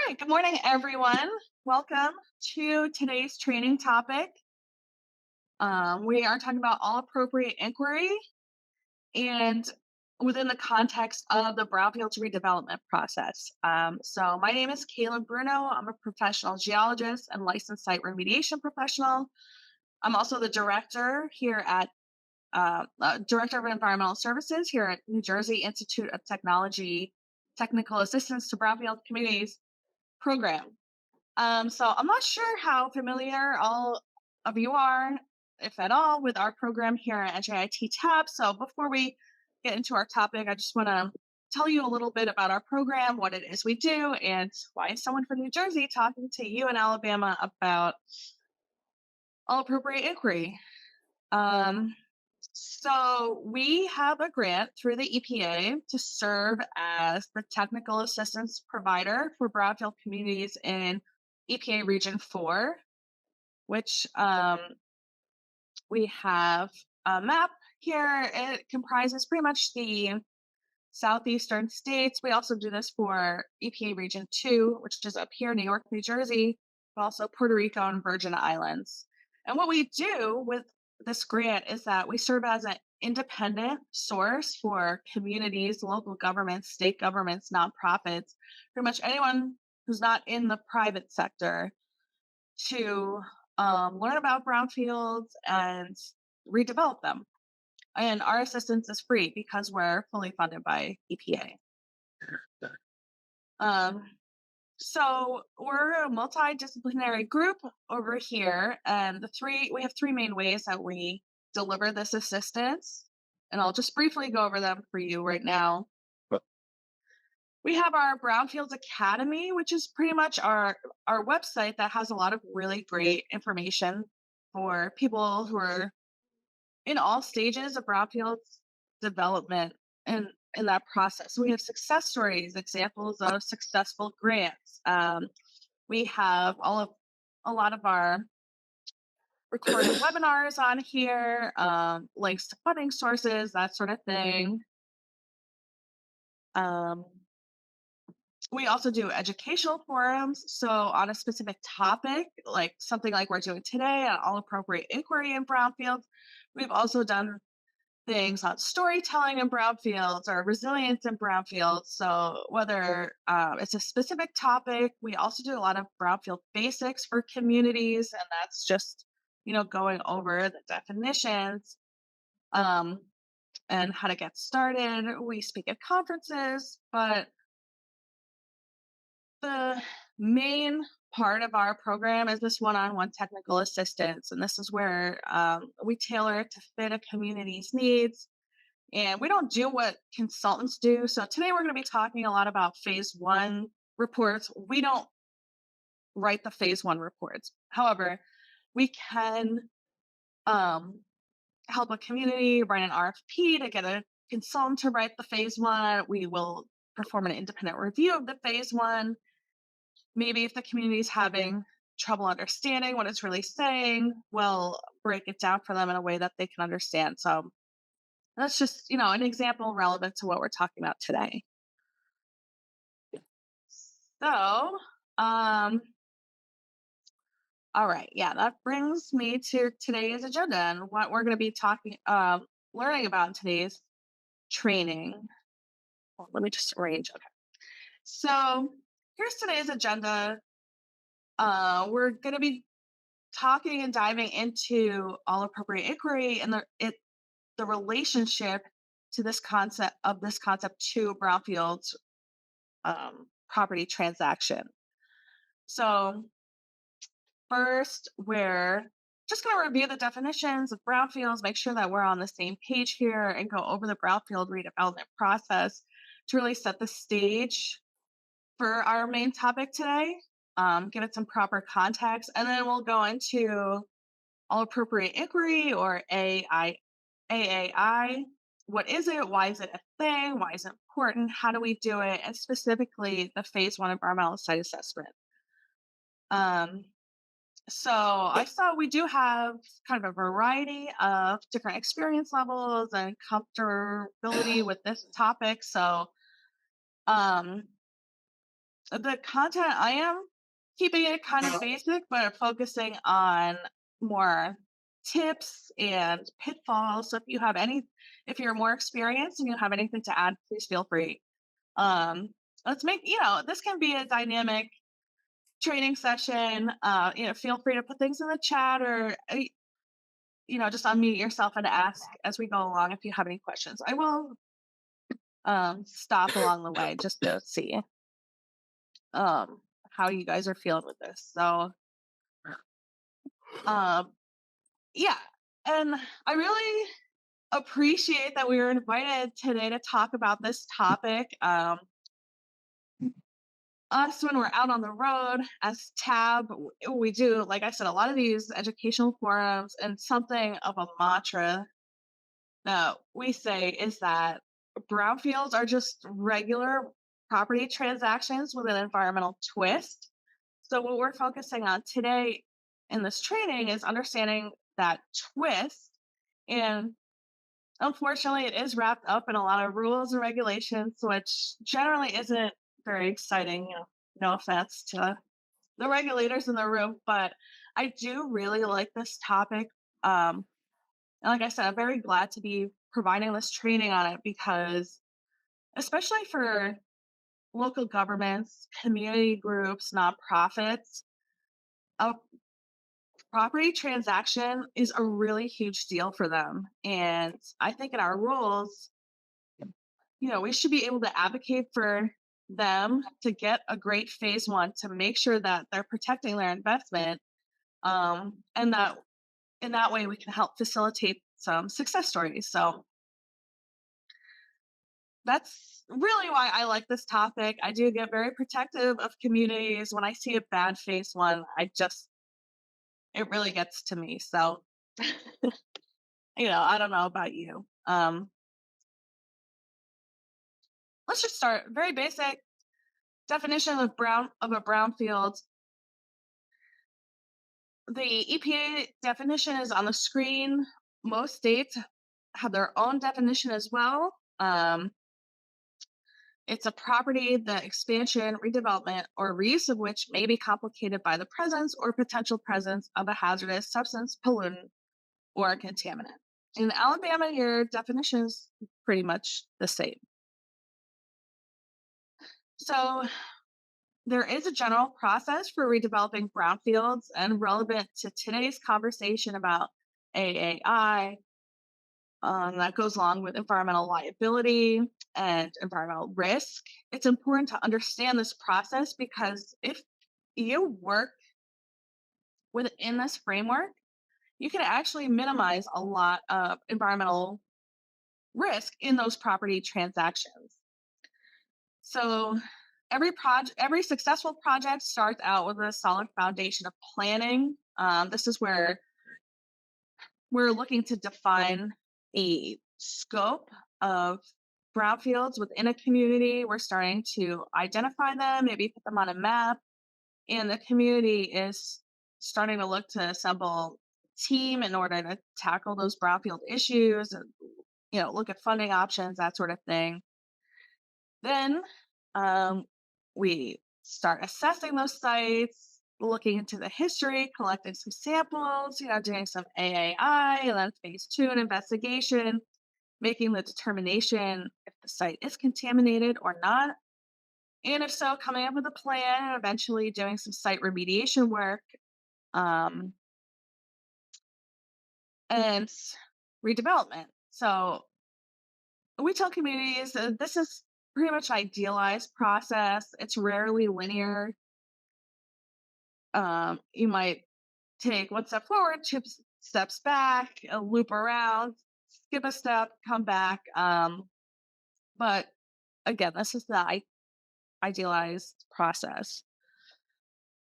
right, good morning, everyone. Welcome to today's training topic. We are talking about all appropriate inquiry and within the context of the Brownfields redevelopment process. So, my name is Kaylin Bruno. I'm a professional geologist and licensed site remediation professional. I'm also the director of environmental services here at New Jersey Institute of Technology, Technical Assistance to Brownfield Communities program. So I'm not sure how familiar all of you are, if at all, with our program here at NJIT TAB. So before we get into our topic, I just want to tell you a little bit about our program, what it is we do, and why is someone from New Jersey talking to you in Alabama about all appropriate inquiry. So we have a grant through the EPA to serve as the technical assistance provider for brownfield communities in EPA Region 4, which we have a map here. It comprises pretty much the southeastern states. We also do this for EPA Region 2, which is up here, New York, New Jersey, but also Puerto Rico and Virgin Islands. And what we do with this grant is that we serve as an independent source for communities, local governments, state governments, nonprofits, pretty much anyone who's not in the private sector to learn about brownfields and redevelop them. And our assistance is free because we're fully funded by EPA. Um, so we're a multidisciplinary group over here, and we have three main ways that we deliver this assistance. And I'll just briefly go over them for you right now. But We have our Brownfields Academy, which is pretty much our website that has a lot of really great information for people who are in all stages of brownfields development and in that process. We have success stories, examples of successful grants. We have a lot of our recorded webinars on here, links to funding sources, that sort of thing. Um, we also do educational forums. So on a specific topic, like something like we're doing today on all appropriate inquiry in brownfields, we've also done things on storytelling in brownfields or resilience in brownfields. So whether it's a specific topic, we also do a lot of brownfield basics for communities, and that's just going over the definitions um, and how to get started. We speak at conferences, but the main part of our program is this one-on-one technical assistance, and this is where we tailor it to fit a community's needs. And we don't do what consultants do. So today we're going to be talking a lot about phase one reports. We don't write the phase one reports. However, we can um, help a community write an RFP to get a consultant to write the phase one. We will perform an independent review of the phase one. Maybe if the community is having trouble understanding what it's really saying, we'll break it down for them in a way that they can understand. So that's just, an example relevant to what we're talking about today. So, all right, yeah, that brings me to today's agenda and what we're going to be learning about in today's training. Well, let me just arrange. Okay. So here's today's agenda. We're going to be talking and diving into all appropriate inquiry and the relationship to this concept to brownfields property transaction. So first, we're just going to review the definitions of brownfields, make sure that we're on the same page here, and go over the brownfield redevelopment process to really set the stage for our main topic today, give it some proper context, and then we'll go into all appropriate inquiry or AAI. What is it? Why is it a thing? Why is it important? How do we do it? And specifically, the phase one environmental site assessment. So I saw we do have kind of a variety of different experience levels and comfortability with this topic. So The content I am keeping it kind of basic, but focusing on more tips and pitfalls. So if you're more experienced and you have anything to add, please feel free. Um, let's make, this can be a dynamic training session. Feel free to put things in the chat or, just unmute yourself and ask as we go along if you have any questions. I will stop along the way just to see how you guys are feeling with this. So, um, yeah, and I really appreciate that we were invited today to talk about this topic. Us, when we're out on the road as TAB, we do, like I said, a lot of these educational forums, and something of a mantra that we say is that brownfields are just regular property transactions with an environmental twist. So, what we're focusing on today in this training is understanding that twist. And unfortunately, it is wrapped up in a lot of rules and regulations, which generally isn't very exciting. No offense to the regulators in the room, but I do really like this topic. And like I said, I'm very glad to be providing this training on it because, especially for local governments, community groups, nonprofits, a property transaction is a really huge deal for them. And I think in our rules, we should be able to advocate for them to get a great phase one to make sure that they're protecting their investment. And that in that way we can help facilitate some success stories. So that's really why I like this topic. I do get very protective of communities. When I see a bad phase one, it really gets to me. So, I don't know about you. Let's just start very basic definition of a brownfield. The EPA definition is on the screen. Most states have their own definition as well. It's a property, the expansion, redevelopment, or reuse of which may be complicated by the presence or potential presence of a hazardous substance, pollutant, or contaminant. In Alabama, your definition is pretty much the same. So there is a general process for redeveloping brownfields, and relevant to today's conversation about AAI, that goes along with environmental liability and environmental risk. It's important to understand this process because if you work within this framework, you can actually minimize a lot of environmental risk in those property transactions. So every successful project starts out with a solid foundation of planning. This is where we're looking to define a scope of brownfields within a community. We're starting to identify them, maybe put them on a map, and the community is starting to look to assemble a team in order to tackle those brownfield issues and look at funding options, that sort of thing. Then we start assessing those sites, looking into the history, collecting some samples, doing some AAI, and then phase two, an investigation, making the determination if the site is contaminated or not. And if so, coming up with a plan and eventually doing some site remediation work, um, and redevelopment. So we tell communities that this is pretty much idealized process. It's rarely linear. You might take one step forward, two steps back, a loop around, skip a step, come back. But again, this is the idealized process.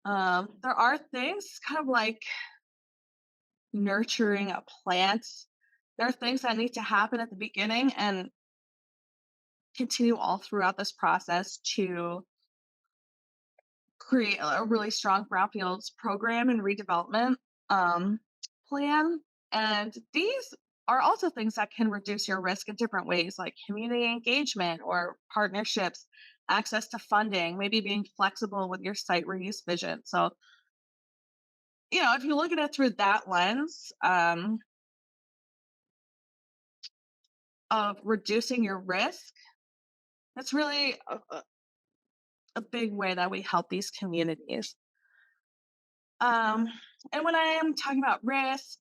There are things kind of like nurturing a plant. There are things that need to happen at the beginning and continue all throughout this process to create a really strong brownfields program and redevelopment plan. And these are also things that can reduce your risk in different ways, like community engagement or partnerships access to funding, maybe being flexible with your site reuse vision. So, if you look at it through that lens, of reducing your risk, that's really a big way that we help these communities. Um, and when I am talking about risk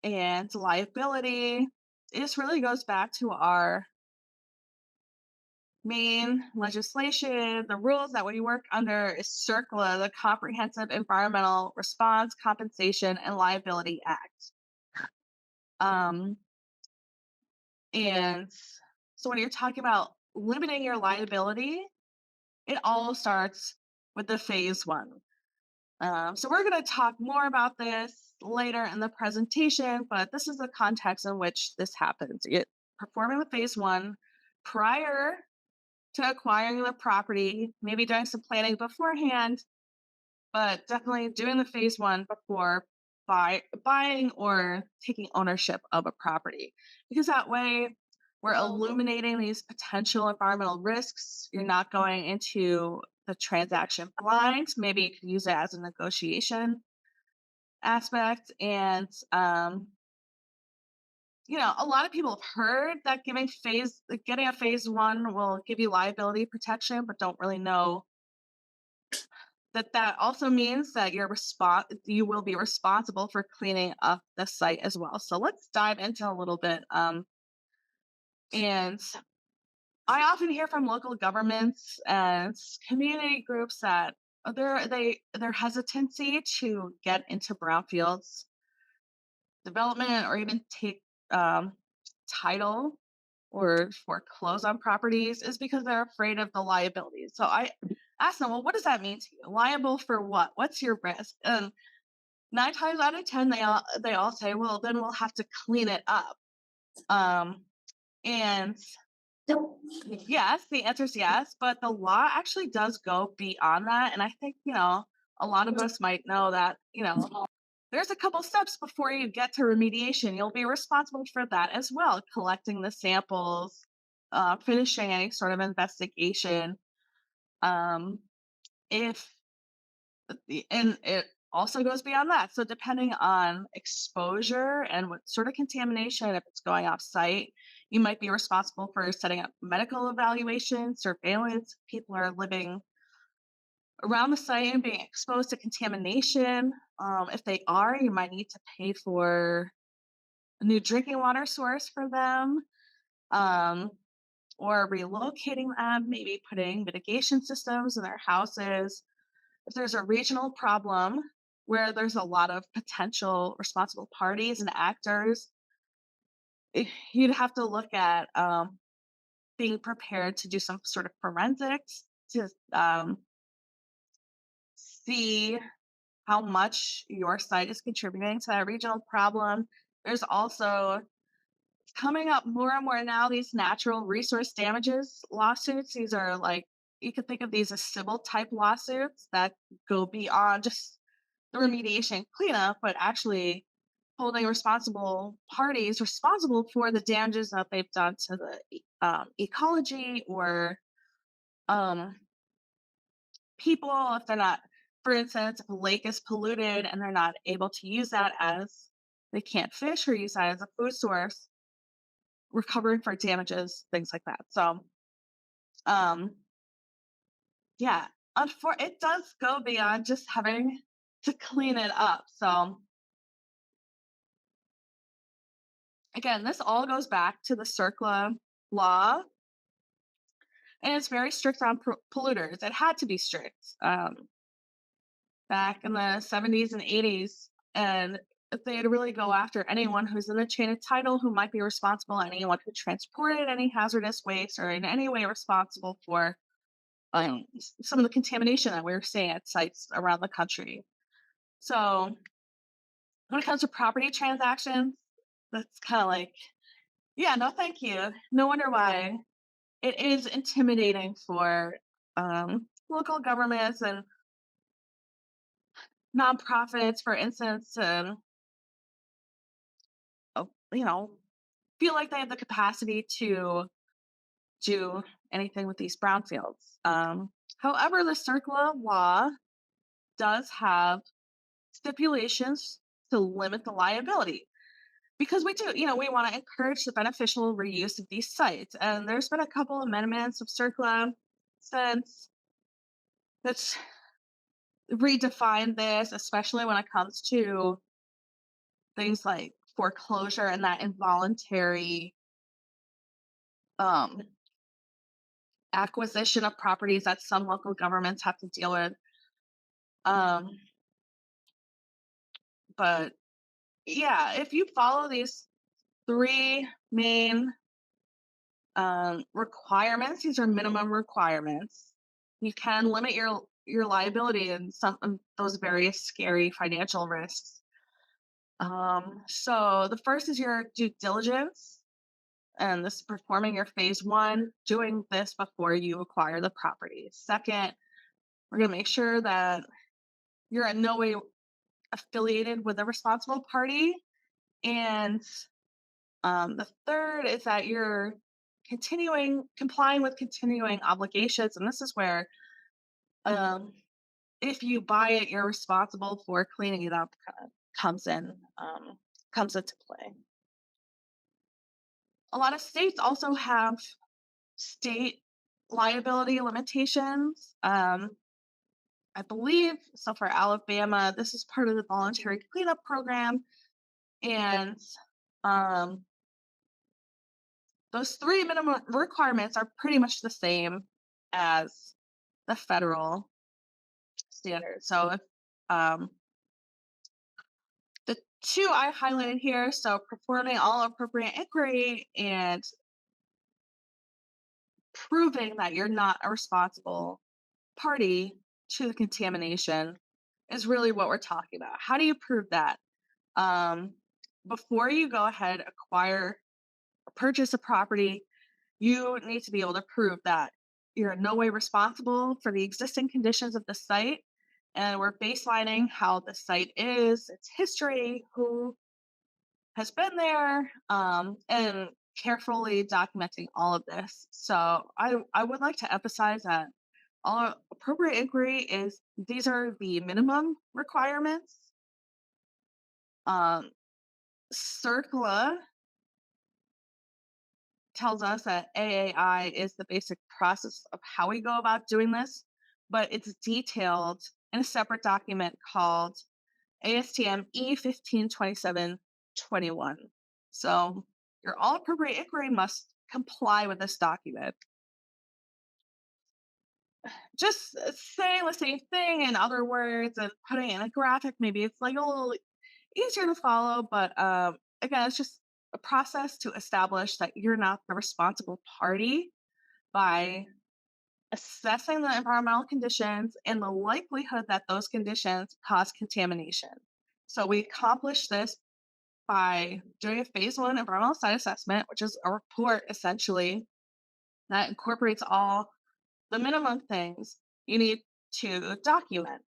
and liability, this really goes back to our main legislation. The rules that we work under is CERCLA, the Comprehensive Environmental Response, Compensation, and Liability Act. Um, and so when you're talking about limiting your liability, it all starts with the phase one. So we're going to talk more about this later in the presentation, but this is the context in which this happens. It performing the phase one prior to acquiring the property, maybe doing some planning beforehand, but definitely doing the phase one before buying or taking ownership of a property, because that way we're illuminating these potential environmental risks. You're not going into the transaction blind. Maybe you could use it as a negotiation aspect. And a lot of people have heard that getting a phase one will give you liability protection, but don't really know that also means that you will be responsible for cleaning up the site as well. So let's dive into a little bit. And I often hear from local governments and community groups that their hesitancy to get into brownfields development or even take um, title or foreclose on properties is because they're afraid of the liability. So I ask them, well, what does that mean to you? Liable for what? What's your risk? And 9 times out of 10, they all say, well, then we'll have to clean it up. And yes, the answer is yes, but the law actually does go beyond that. And I think, a lot of us might know that, there's a couple steps before you get to remediation. You'll be responsible for that as well, collecting the samples, finishing any sort of investigation. Um, if and it also goes beyond that. So depending on exposure and what sort of contamination, if it's going off site, you might be responsible for setting up medical evaluation, surveillance. People are living around the site and being exposed to contamination. If they are, you might need to pay for a new drinking water source for them, um, or relocating them, maybe putting mitigation systems in their houses. If there's a regional problem where there's a lot of potential responsible parties and actors, you'd have to look at being prepared to do some sort of forensics to see how much your site is contributing to that regional problem. There's also coming up more and more now these natural resource damages lawsuits. These are like, you could think of these as civil type lawsuits that go beyond just the remediation cleanup, but actually holding responsible parties responsible for the damages that they've done to the ecology or um, people. If they're not, for instance, if a lake is polluted and they're not able to use that as, they can't fish or use that as a food source, recovering for damages, things like that. So, um, yeah, it does go beyond just having to clean it up. So, again, this all goes back to the CERCLA law, and it's very strict on polluters. It had to be strict back in the 70s and 80s, and they'd really go after anyone who's in the chain of title who might be responsible, anyone who transported any hazardous waste or in any way responsible for some of the contamination that we were seeing at sites around the country. So when it comes to property transactions, that's kind of like, yeah, no, thank you. No wonder why it is intimidating for local governments and nonprofits, for instance, to oh, feel like they have the capacity to do anything with these brownfields. However, the circular law does have stipulations to limit the liability because we do, we want to encourage the beneficial reuse of these sites. And there's been a couple amendments of circular since that's redefined this, especially when it comes to things like foreclosure and that involuntary um, acquisition of properties that some local governments have to deal with. Um, but yeah, if you follow these three main requirements, these are minimum requirements. You can limit your liability and some of those various scary financial risks. So the first is your due diligence, and this is performing your phase one, doing this before you acquire the property. Second, we're going to make sure that you're in no way affiliated with a responsible party. And the third is that you're complying with continuing obligations. And this is where um, if you buy it, you're responsible for cleaning it up, comes in, comes into play. A lot of states also have state liability limitations. I believe so for Alabama, this is part of the voluntary cleanup program. And um, those three minimum requirements are pretty much the same as the federal standard. So if the two I highlighted here, so performing all appropriate inquiry and proving that you're not a responsible party to the contamination is really what we're talking about. How do you prove that? Um, Before you go ahead, acquire or purchase a property, you need to be able to prove that you're in no way responsible for the existing conditions of the site. And we're baselining how the site is, its history, who has been there, and carefully documenting all of this. So I would like to emphasize that all appropriate inquiry is these are the minimum requirements. Um, CERCLA tells us that AAI is the basic process of how we go about doing this, but it's detailed in a separate document called ASTM E152721. So your all appropriate inquiry must comply with this document. Just saying the same thing in other words and putting it in a graphic, maybe it's like a little easier to follow, but again, it's just a process to establish that you're not the responsible party by assessing the environmental conditions and the likelihood that those conditions cause contamination. So we accomplish this by doing a phase one environmental site assessment, which is a report essentially that incorporates all the minimum things you need to document.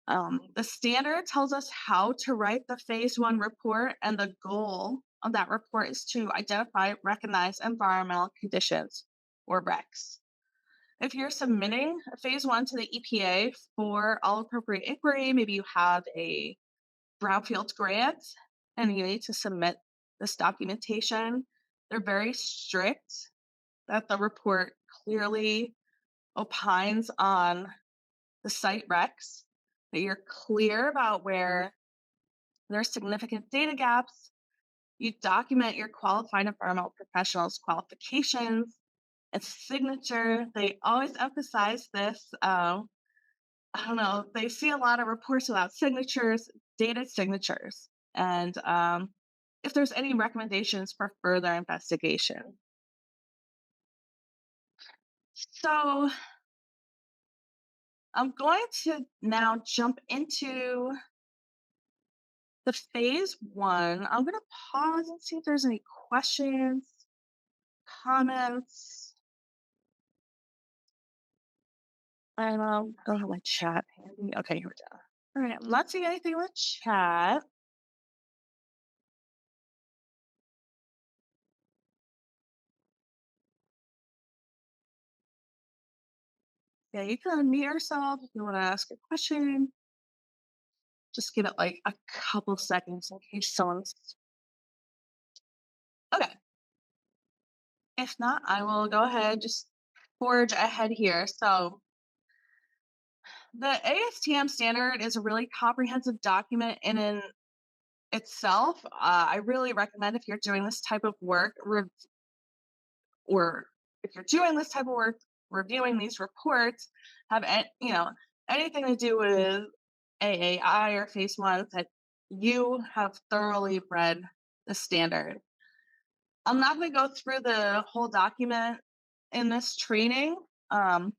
The standard tells us how to write the phase one report, and the goal of that report is to identify, recognize environmental conditions or RECs. If you're submitting a phase one to the EPA for all appropriate inquiry, maybe you have a Brownfields grant and you need to submit this documentation, they're very strict that the report clearly opines on the site recs, that you're clear about where there are significant data gaps. You document your qualified environmental professionals' qualifications and signature. They always emphasize this. I don't know, they see a lot of reports without signatures, dated signatures, and if there's any recommendations for further investigation. So I'm going to now jump into the phase one. I'm going to pause and see if there's any questions, comments, and I'll go to my chat handy. Okay, here we go. All right, I'm not seeing anything in the chat. Yeah, you can unmute yourself if you want to ask a question. Just give it like a couple seconds in case someone's okay. If not, I will go ahead, just forge ahead here. So the ASTM standard is a really comprehensive document in itself. I really recommend if you're doing this type of work, or if you're doing this type of work, reviewing these reports, anything to do with AAI or Phase I, that you have thoroughly read the standard. I'm not going to go through the whole document in this training. Um,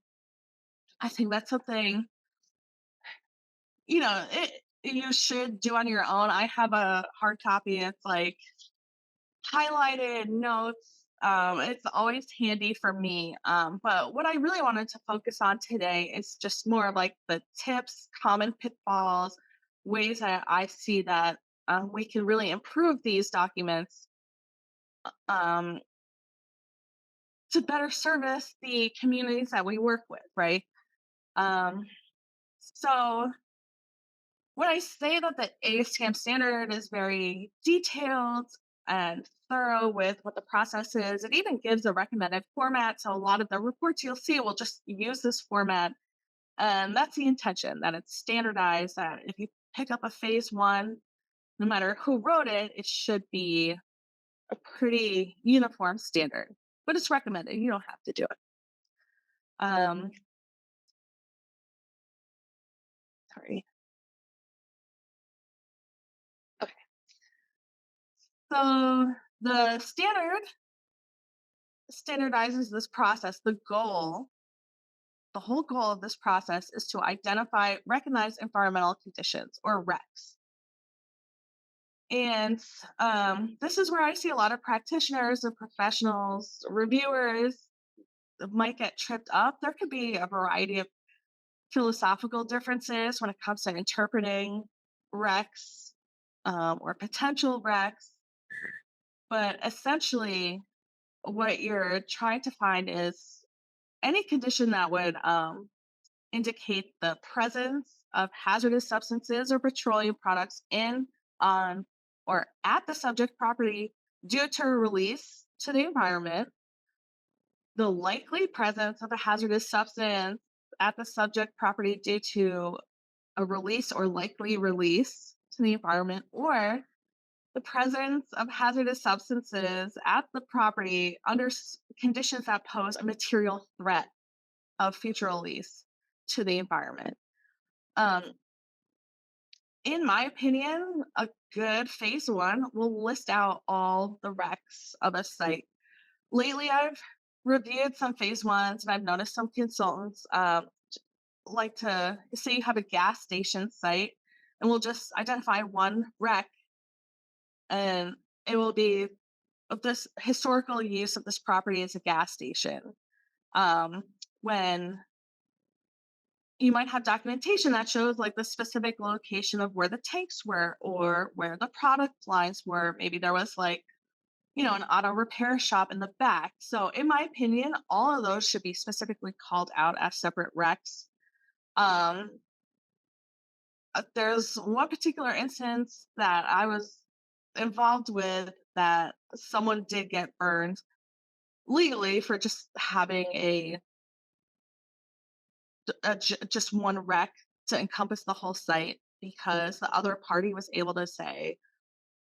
I think that's something you should do on your own. I have a hard copy. It's like highlighted notes. It's always handy for me. But what I really wanted to focus on today is just more of like the tips, common pitfalls, ways that I see that we can really improve these documents um, to better service the communities that we work with, right? Um, so when I say that the ASTM standard is very detailed and thorough with what the process is, it even gives a recommended format. So a lot of the reports you'll see will just use this format. And that's the intention, that it's standardized, that if you pick up a Phase I, no matter who wrote it, it should be a pretty uniform standard. But it's recommended. You don't have to do it. Um, sorry. Okay. So the standard standardizes this process. The whole goal of this process is to identify recognized environmental conditions, or RECs. And this is where I see a lot of practitioners and professionals, reviewers might get tripped up. There could be a variety of philosophical differences when it comes to interpreting RECs, or potential RECs. But essentially, what you're trying to find is any condition that would indicate the presence of hazardous substances or petroleum products in, on, or at the subject property due to a release to the environment, the likely presence of a hazardous substance at the subject property due to a release or likely release to the environment, or the presence of hazardous substances at the property under conditions that pose a material threat of future release to the environment. Um, in my opinion, a good Phase I will list out all the RECs of a site. Lately, I've reviewed some Phase Is, and I've noticed some consultants like to say you have a gas station site, and we'll just identify one REC, and it will be of this historical use of this property as a gas station. When you might have documentation that shows like the specific location of where the tanks were or where the product lines were. Maybe there was like, an auto repair shop in the back. So in my opinion, all of those should be specifically called out as separate RECs. Um, there's one particular instance that I was involved with that someone did get burned legally for just having just one REC to encompass the whole site, because the other party was able to say,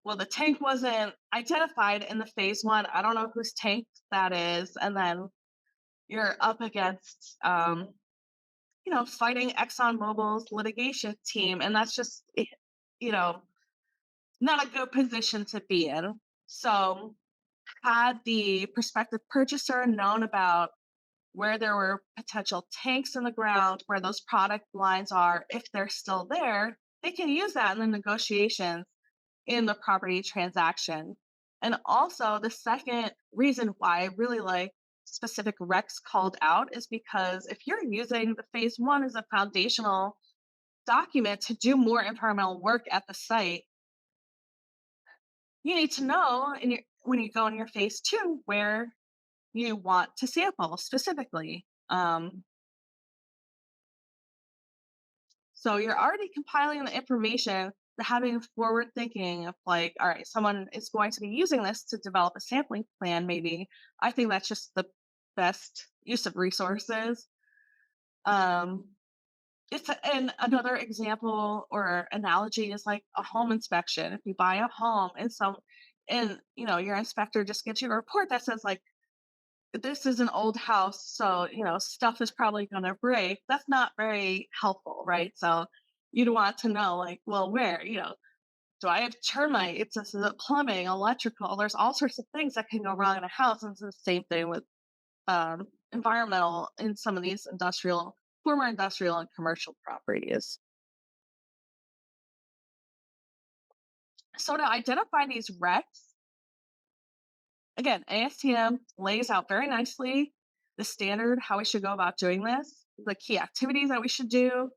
well, the tank wasn't identified in the Phase I don't know whose tank that is. And then you're up against, fighting ExxonMobil's litigation team. And that's just, not a good position to be in. So, had the prospective purchaser known about where there were potential tanks in the ground, where those product lines are, if they're still there, they can use that in the negotiations in the property transaction. And also, the second reason why I really like specific RECs called out is because if you're using the Phase I as a foundational document to do more environmental work at the site, you need to know when you go in your Phase II where you want to sample specifically. So you're already compiling the information, to having forward thinking of like, all right, someone is going to be using this to develop a sampling plan, maybe. I think that's just the best use of resources. Um, and another example or analogy is like a home inspection. If you buy a home and your inspector just gives you a report that says like this is an old house, so stuff is probably gonna break. That's not very helpful, right? So you'd want to know like, well, where, do I have termites? Is it plumbing, electrical? There's all sorts of things that can go wrong in a house. And it's the same thing with environmental in some of these former industrial and commercial properties. So to identify these wrecks, again, ASTM lays out very nicely the standard, how we should go about doing this, the key activities that we should do,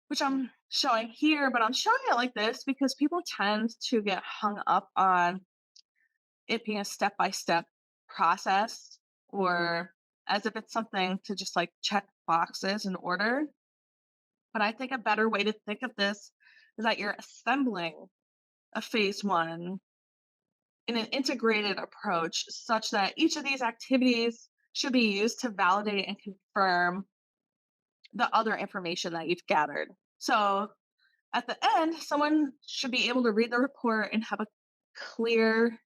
which I'm showing here, but I'm showing it like this because people tend to get hung up on it being a step by step process or as if it's something to just like check boxes in order. But I think a better way to think of this is that you're assembling a phase one in an integrated approach such that each of these activities should be used to validate and confirm the other information that you've gathered. So at the end, someone should be able to read the report and have a clear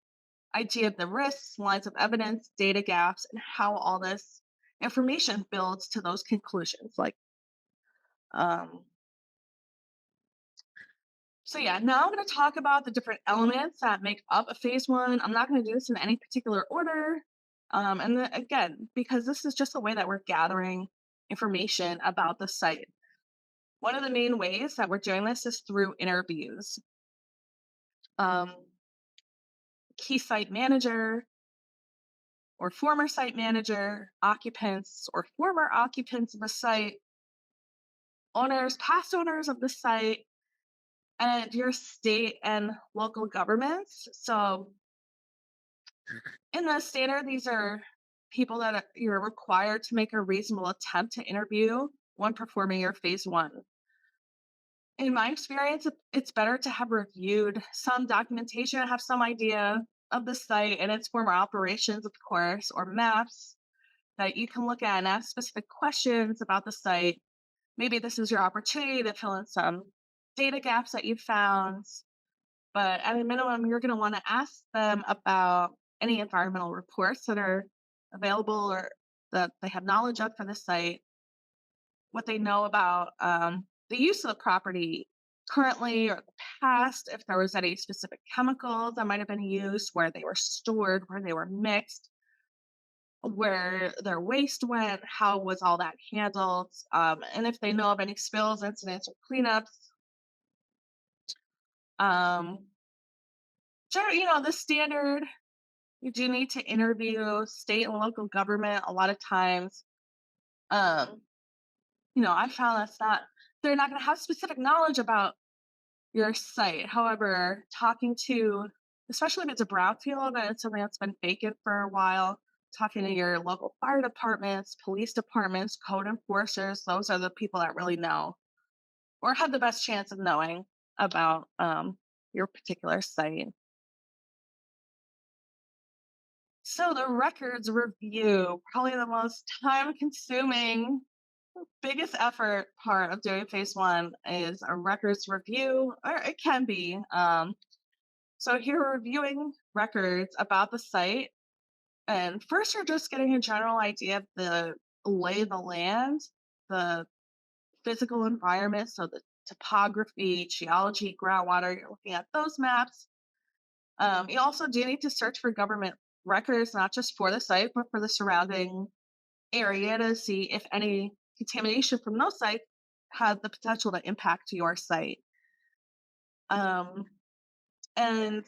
idea of the risks, lines of evidence, data gaps, and how all this information builds to those conclusions. Um, so yeah, now I'm going to talk about the different elements that make up a phase one. I'm not going to do this in any particular order. Again, because this is just a way that we're gathering information about the site. One of the main ways that we're doing this is through interviews. Um, Key site manager or former site manager, occupants or former occupants of the site, owners, past owners of the site, and your state and local governments. So in the standard, these are people that you're required to make a reasonable attempt to interview when performing your phase one. In my experience, it's better to have reviewed some documentation, have some idea of the site and its former operations, of course, or maps that you can look at and ask specific questions about the site. Maybe this is your opportunity to fill in some data gaps that you found, but at a minimum, you're going to want to ask them about any environmental reports that are available or that they have knowledge of for the site, what they know about the use of the property currently or the past, if there was any specific chemicals that might have been used, where they were stored, where they were mixed, where their waste went, how was all that handled, and if they know of any spills, incidents, or cleanups. Um, sure, the standard, you do need to interview state and local government a lot of times. Um, I found they're not going to have specific knowledge about your site. However, talking to, especially if it's a brownfield and it's something that's been vacant for a while, talking to your local fire departments, police departments, code enforcers, those are the people that really know or have the best chance of knowing about your particular site. So the records review, probably the most time consuming, biggest effort part of doing phase one is a records review, or it can be. So here we're reviewing records about the site. And first, you're just getting a general idea of the lay of the land, the physical environment, so the topography, geology, groundwater. You're looking at those maps. You also do need to search for government records, not just for the site, but for the surrounding area to see if any contamination from those sites had the potential to impact your site. Um, and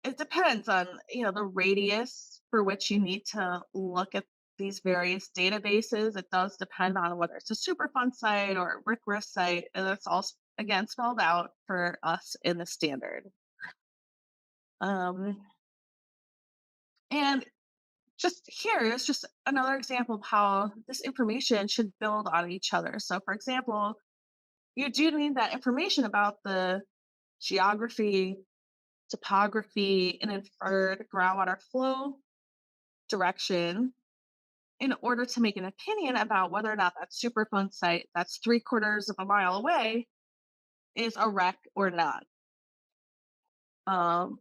it depends on the radius for which you need to look at these various databases. It does depend on whether it's a Superfund site or a RCRA site, and it's also again spelled out for us in the standard. Um, and just here is just another example of how this information should build on each other. So, for example, you do need that information about the geography, topography, and inferred groundwater flow direction in order to make an opinion about whether or not that Superfund site that's 3/4 of a mile away is a wreck or not. Um,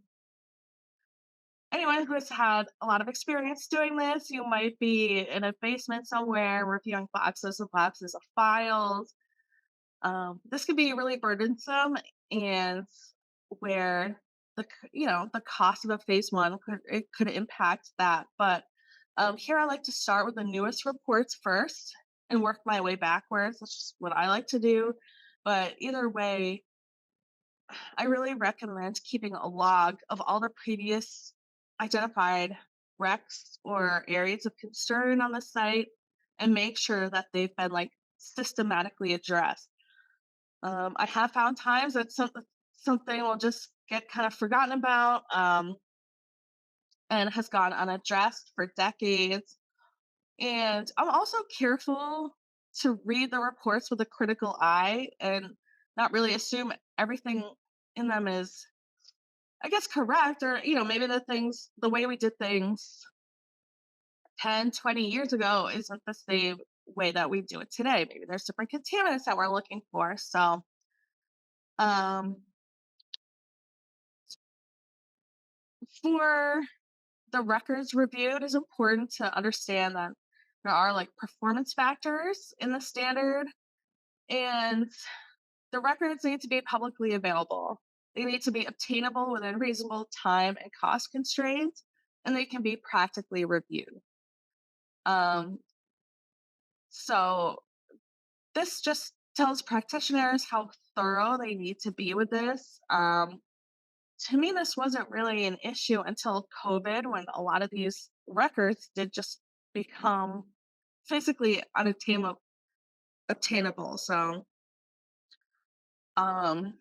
Anyone who has had a lot of experience doing this, you might be in a basement somewhere reviewing boxes and boxes of files. This could be really burdensome, and where the cost of a phase 1 could impact that. But here I like to start with the newest reports first and work my way backwards. That's just what I like to do. But either way, I really recommend keeping a log of all the previous identified wrecks or areas of concern on the site and make sure that they've been like systematically addressed. I have found times that something will just get kind of forgotten about, and has gone unaddressed for decades. And I'm also careful to read the reports with a critical eye and not really assume everything in them is, I guess, correct, or maybe the way we did things 10, 20 years ago isn't the same way that we do it today. Maybe there's different contaminants that we're looking for. So um for the records review, it is important to understand that there are like performance factors in the standard, and the records need to be publicly available. They need to be obtainable within reasonable time and cost constraints, and they can be practically reviewed. Um, so this just tells practitioners how thorough they need to be with this. To me, this wasn't really an issue until COVID, when a lot of these records did just become physically obtainable. So, um,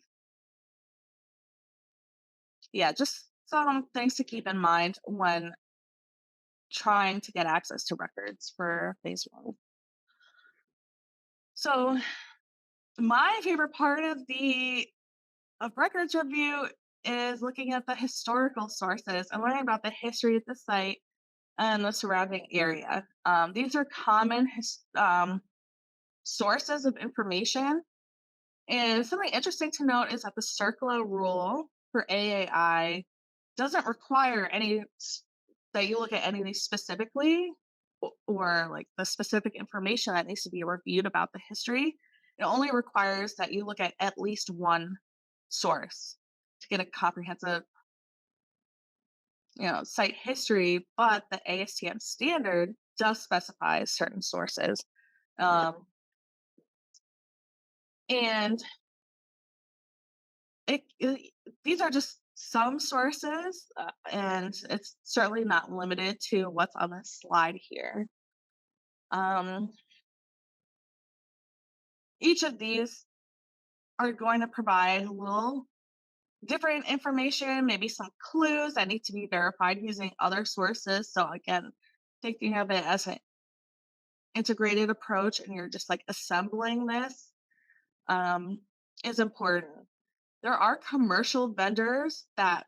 yeah, just some things to keep in mind when trying to get access to records for phase 1. So, my favorite part of records review is looking at the historical sources and learning about the history of the site and the surrounding area. These are common sources of information. And something interesting to note is that the circular rule for AAI doesn't require that you look at any of these specifically, or like the specific information that needs to be reviewed about the history. It only requires that you look at least one source to get a comprehensive, site history. But the ASTM standard does specify certain sources. Um, and these are just some sources, and it's certainly not limited to what's on the slide here. Um, each of these are going to provide a little different information, maybe some clues that need to be verified using other sources. So again, thinking of it as an integrated approach, and you're just like assembling this, um, is important. There are commercial vendors that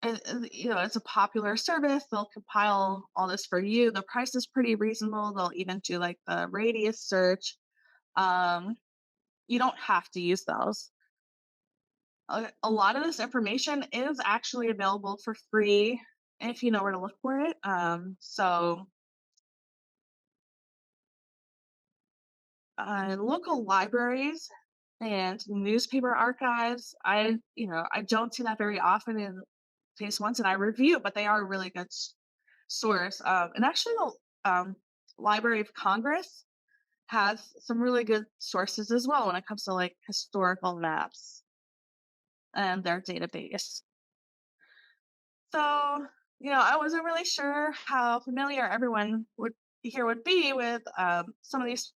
it's a popular service. They'll compile all this for you. The price is pretty reasonable. They'll even do like the radius search. Um, you don't have to use those. A lot of this information is actually available for free if you know where to look for it. Local libraries and newspaper archives, I don't see that very often in phase 1s, and I review, but they are a really good source. And actually, the Library of Congress has some really good sources as well when it comes to like historical maps and their database. So, I wasn't really sure how familiar everyone would be with some of these,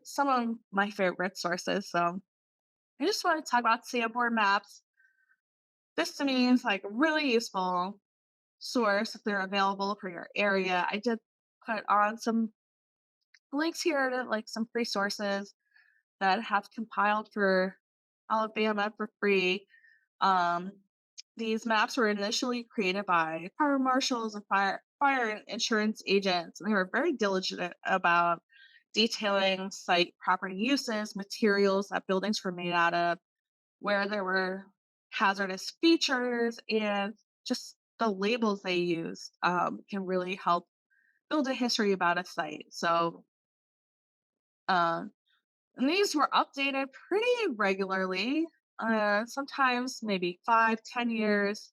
some of my favorite sources. So I just want to talk about Sanborn maps. This to me is like a really useful source if they're available for your area. I did put on some links here to like some free sources. that have compiled for Alabama for free. Um, these maps were initially created by fire marshals and fire and insurance agents, and they were very diligent about detailing site property uses, materials that buildings were made out of, where there were hazardous features, and just the labels they used can really help build a history about a site. So, um, and these were updated pretty regularly, sometimes maybe 5, 10 years.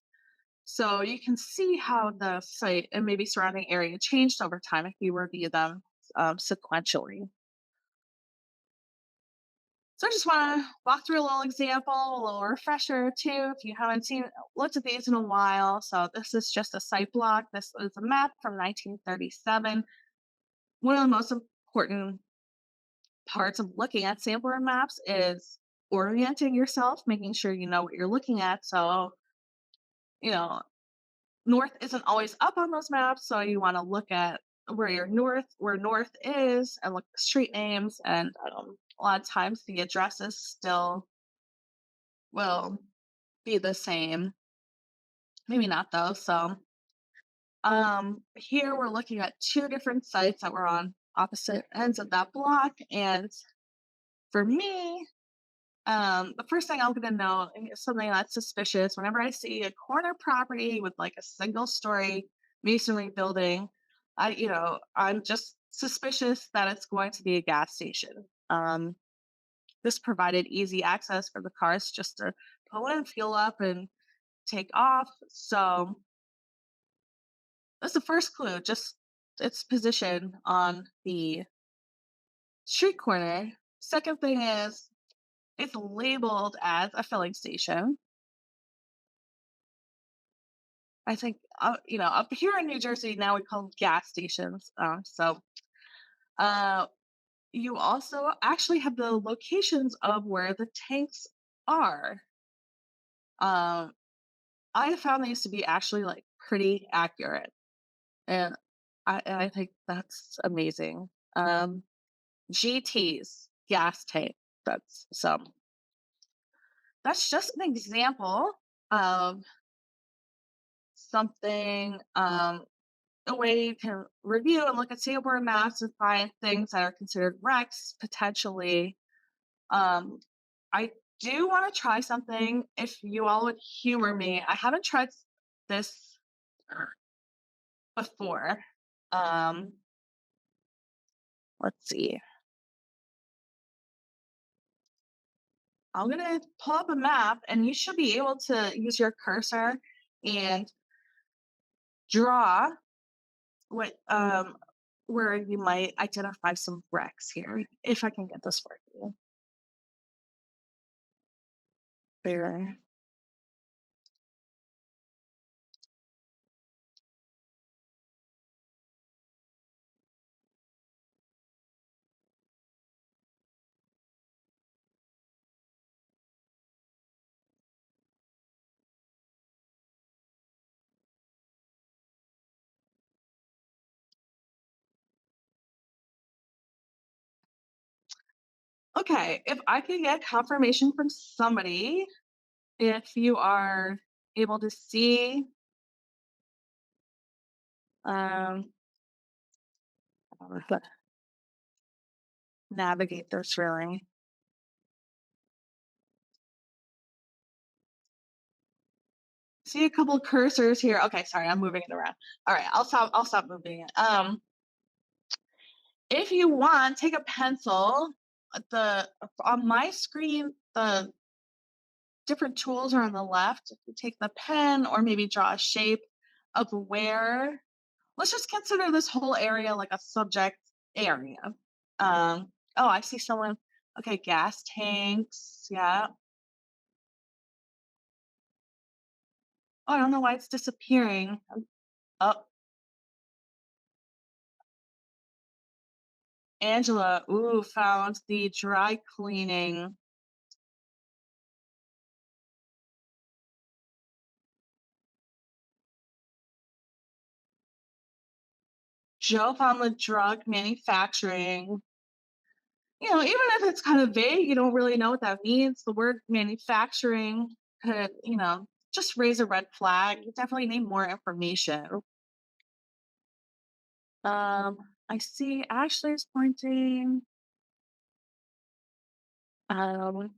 So you can see how the site and maybe surrounding area changed over time if you review them sequentially. So I just want to walk through a little example, a little refresher too, if you haven't seen looked at these in a while. So this is just a site block. This is a map from 1937. One of the most important parts of looking at sampler maps is orienting yourself, making sure you know what you're looking at. So, you know, north isn't always up on those maps, so you want to look at where north is, and look at the street names. And a lot of times the addresses still will be the same. Maybe not though. So, here we're looking at two different sites that were on opposite ends of that block, and for me, the first thing I'm gonna know is something that's suspicious. Whenever I see a corner property with like a single story masonry building, I'm just suspicious that it's going to be a gas station. This provided easy access for the cars just to pull in, fuel up, and take off. So that's the first clue, just its position on the street corner. Second thing is it's labeled as a filling station. I think, up here in New Jersey now we call them gas stations. Uh, you also actually have the locations of where the tanks are. Um, I have found these to be actually like pretty accurate, and I think that's amazing. GTs, gas tank. That's some. That's just an example of something. A way you can review and look at sampler maps and find things that are considered wrecks potentially. Um, I do want to try something. If you all would humor me, I haven't tried this before. Um, let's see. I'm gonna pull up a map, and you should be able to use your cursor and draw what where you might identify some wrecks here. If I can get this for you. There. Okay, if I could get confirmation from somebody, if you are able to see, um, let- navigate this really. See a couple cursors here. Okay, sorry, I'm moving it around. All right, I'll stop moving it. If you want, take a pencil. The On my screen, the different tools are on the left. If you take the pen or maybe draw a shape of where, let's just consider this whole area like a subject area. Oh, I see someone. Okay, gas tanks. Yeah. Oh, I don't know why it's disappearing. Oh, Angela. Ooh, found the dry cleaning. Joe found the drug manufacturing. even if it's kind of vague, you don't really know what that means. The word manufacturing could, just raise a red flag. You definitely need more information. Um, I see Ashley's pointing. Um,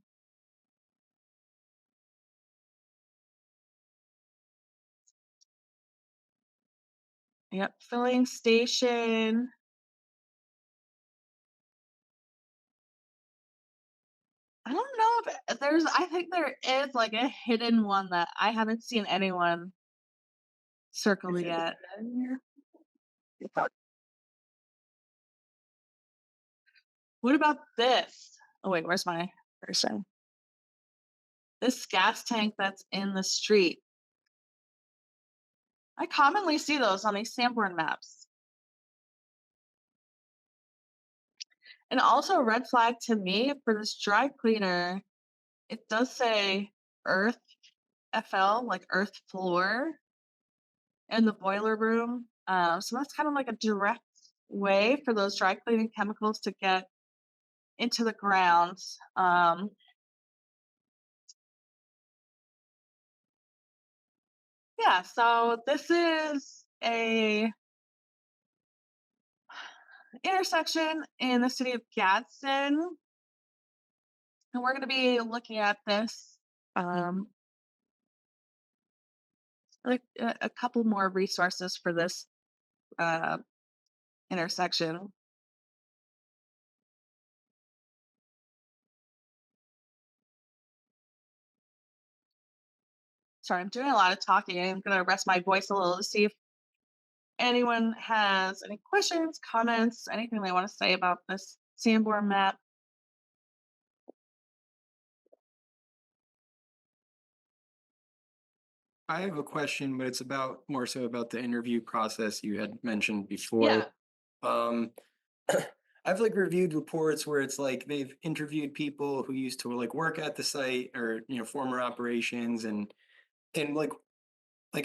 yep, filling station. I don't know if I think there is like a hidden one that I haven't seen anyone circle yet. What about this? Oh wait, where's my person? This gas tank that's in the street. I commonly see those on these Sanborn maps. And also a red flag to me for this dry cleaner, it does say earth FL, like earth floor in the boiler room. So that's kind of like a direct way for those dry cleaning chemicals to get into the ground. Yeah, so this is a intersection in the city of Gadsden, and we're going to be looking at this um, like a couple more resources for this uh, intersection. Sorry, I'm doing a lot of talking. I'm going to rest my voice a little to see if anyone has any questions, comments, anything they want to say about this Sanborn map. I have a question, but it's about more so about the interview process you had mentioned before. Yeah, Um, I've like reviewed reports where it's like they've interviewed people who used to like work at the site or former operations and like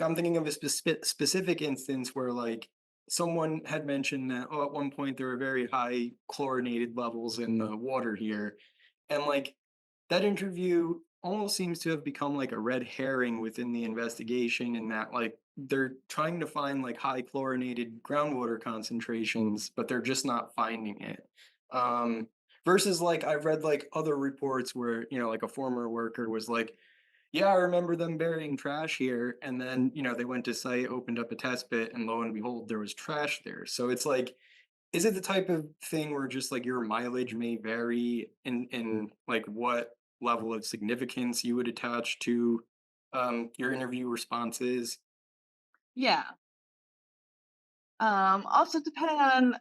I'm thinking of a specific instance where like someone had mentioned that at one point there were very high chlorinated levels in the water here, and like that interview almost seems to have become like a red herring within the investigation in that like they're trying to find like high chlorinated groundwater concentrations, but they're just not finding it. Um, versus like I've read like other reports where, like a former worker was like, yeah, I remember them burying trash here. And then, they went to site, opened up a test pit, and lo and behold, there was trash there. So it's like, is it the type of thing where just like your mileage may vary in like what level of significance you would attach to your interview responses? yeah. Also, depending on,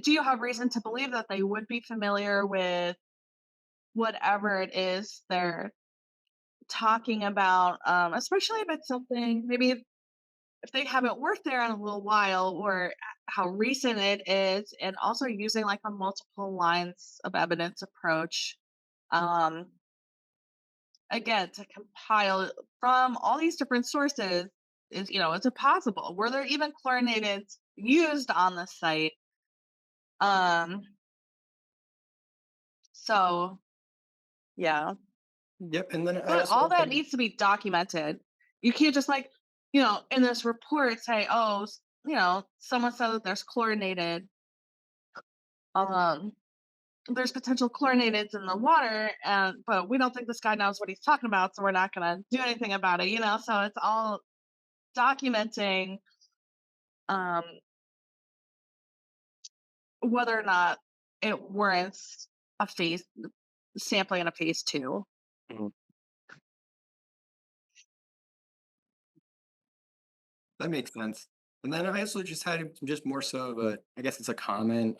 do you have reason to believe that they would be familiar with whatever it is they're talking about, especially if it's something maybe if they haven't worked there in a little while or how recent it is, and also using like a multiple lines of evidence approach. Um, Again, to compile from all these different sources is it possible? Were there even chlorinated used on the site? Um, so yeah. Yep. And then I But also all that had needs to be documented. You can't just like, in this report say, oh, someone said that um, there's potential chlorinateds in the water, and but we don't think this guy knows what he's talking about, so we're not gonna do anything about it. So it's all documenting um whether or not it warrants a phase sampling in a phase two. Mhm. That makes sense. And then I also just had just more so of a, I guess it's a comment.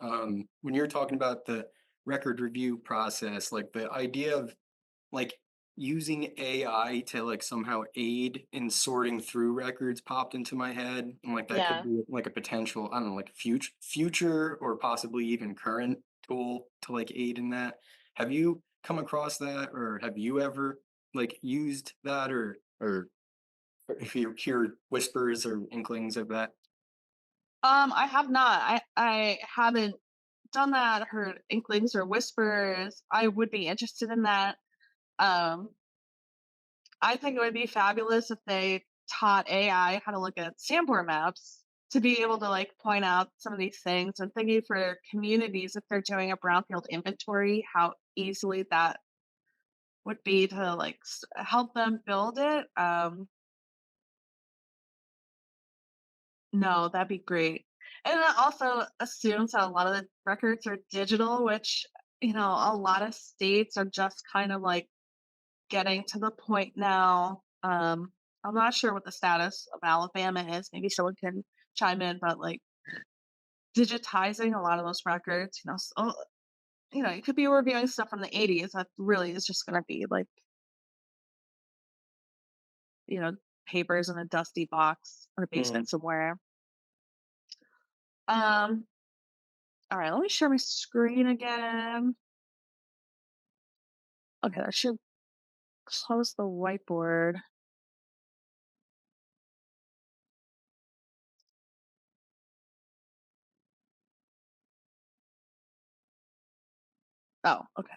When you're talking about the record review process, like the idea of like using AI to like somehow aid in sorting through records popped into my head. And like that could Yeah. be like a potential, I don't know, like future or possibly even current tool to like aid in that. Have you come across that or have you ever like used that or if you hear whispers or inklings of that? I have not. I haven't done that, heard inklings or whispers. I would be interested in that. Um, I think it would be fabulous if they taught AI how to look at Sanborn maps to be able to like point out some of these things. And thinking for communities, if they're doing a brownfield inventory, how easily that would be to like help them build it. No, that'd be great. And that also assumes that a lot of the records are digital, which, a lot of states are just kind of like getting to the point now. I'm not sure what the status of Alabama is. Maybe someone can chime in, but like digitizing a lot of those records, so, you could be reviewing stuff from the 80s that really is just going to be like, you know, papers in a dusty box or Mhm. basement somewhere. Um, all right, let me share my screen again. Okay, that should close the whiteboard. Oh, okay.